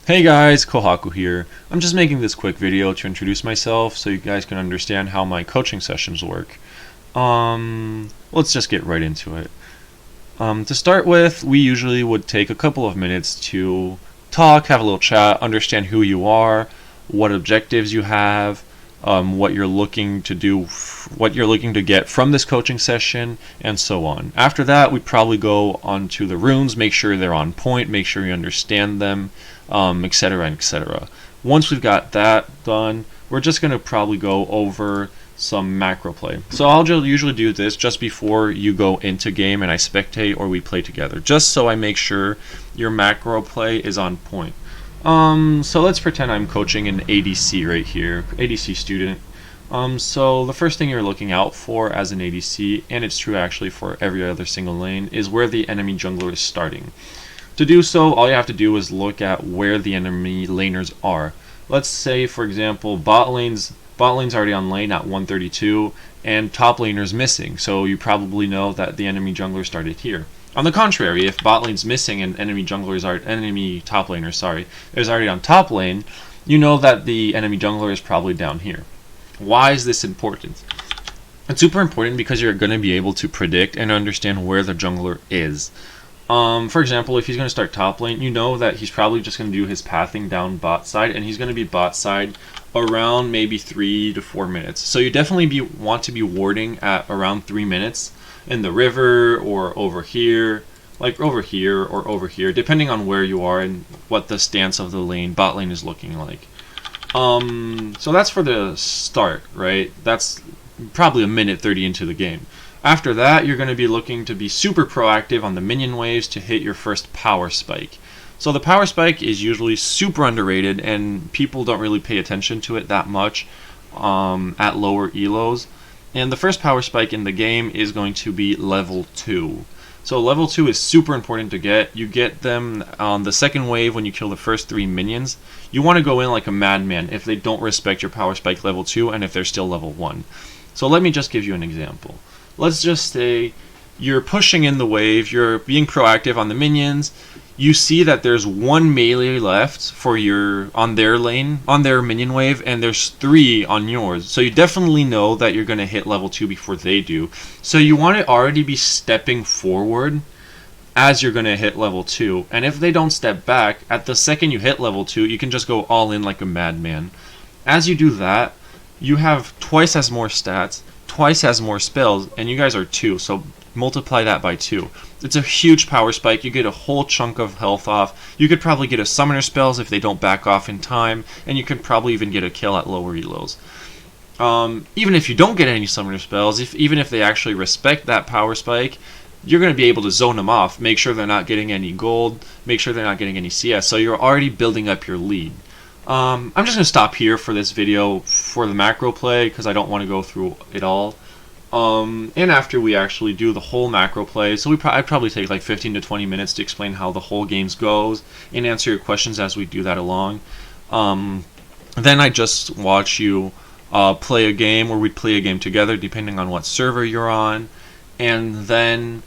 Hey guys, Kohaku here. I'm just making this quick video to introduce myself so you guys can understand how my coaching sessions work. Let's just get right into it. To start with, we usually would take a couple of minutes to talk, have a little chat, understand who you are, what objectives you have, what you're looking to do, what you're looking to get from this coaching session, and so on. After that, we probably go on to the runes, make sure they're on point, make sure you understand them, etc., etc. Once we've got that done, we're just going to probably go over some macro play. So I'll usually do this just before you go into game and I spectate or we play together, just so I make sure your macro play is on point. So let's pretend I'm coaching an ADC right here, ADC student. So the first thing you're looking out for as an ADC, and it's true actually for every other single lane, is where the enemy jungler is starting. To do so, all you have to do is look at where the enemy laners are. Let's say, for example, bot lane's already on lane at 132, and top laner's missing, so you probably know that the enemy jungler started here. On the contrary, if bot lane's missing and enemy top laner is already on top lane, you know that the enemy jungler is probably down here. Why is this important? It's super important because you're going to be able to predict and understand where the jungler is. For example, if he's going to start top lane, you know that he's probably just going to do his pathing down bot side, and he's going to be bot side around maybe 3 to 4 minutes. So you definitely want to be warding at around 3 minutes in the river or over here, like over here or over here, depending on where you are and what the stance of the bot lane is looking like. So that's for the start, right? That's probably a minute 30 into the game. After that, you're going to be looking to be super proactive on the minion waves to hit your first power spike. So the power spike is usually super underrated and people don't really pay attention to it that much at lower elos. And the first power spike in the game is going to be level 2. So level 2 is super important to get. You get them on the second wave when you kill the first 3 minions. You want to go in like a madman if they don't respect your power spike level 2 and if they're still level 1. So let me just give you an example. Let's just say you're pushing in the wave, you're being proactive on the minions, you see that there's 1 melee left for on their minion wave, and there's 3 on yours. So you definitely know that you're going to hit level 2 before they do. So you want to already be stepping forward as you're going to hit level 2. And if they don't step back, at the second you hit level 2, you can just go all in like a madman. As you do that, you have twice as more stats, twice as more spells, and you guys are 2, so multiply that by 2. It's a huge power spike. You get a whole chunk of health off. You could probably get a summoner spells if they don't back off in time, and you could probably even get a kill at lower elos. Even if you don't get any summoner spells, even if they actually respect that power spike, you're going to be able to zone them off, make sure they're not getting any gold, make sure they're not getting any CS, so you're already building up your lead. I'm just going to stop here for this video for the macro play because I don't want to go through it all. And after we actually do the whole macro play, so I'd probably take like 15 to 20 minutes to explain how the whole game goes and answer your questions as we do that along. Then I just watch you play a game, or we'd play a game together depending on what server you're on, and then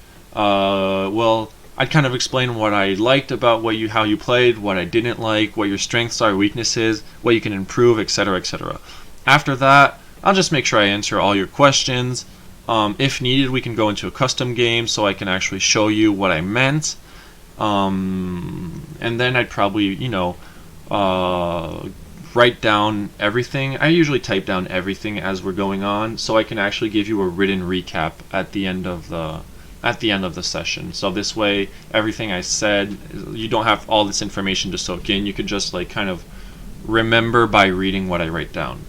I'd kind of explain what I liked about how you played, what I didn't like, what your strengths are, weaknesses, what you can improve, etc., etc. After that, I'll just make sure I answer all your questions. If needed, we can go into a custom game so I can actually show you what I meant. And then I'd probably, write down everything. I usually type down everything as we're going on, so I can actually give you a written recap at the end of the session. So this way, everything I said, you don't have all this information to soak in. You could just like kind of remember by reading what I write down.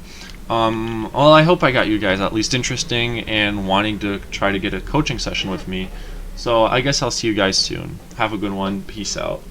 Well, I hope I got you guys at least interesting and wanting to try to get a coaching session with me. So I guess I'll see you guys soon. Have a good one. Peace out.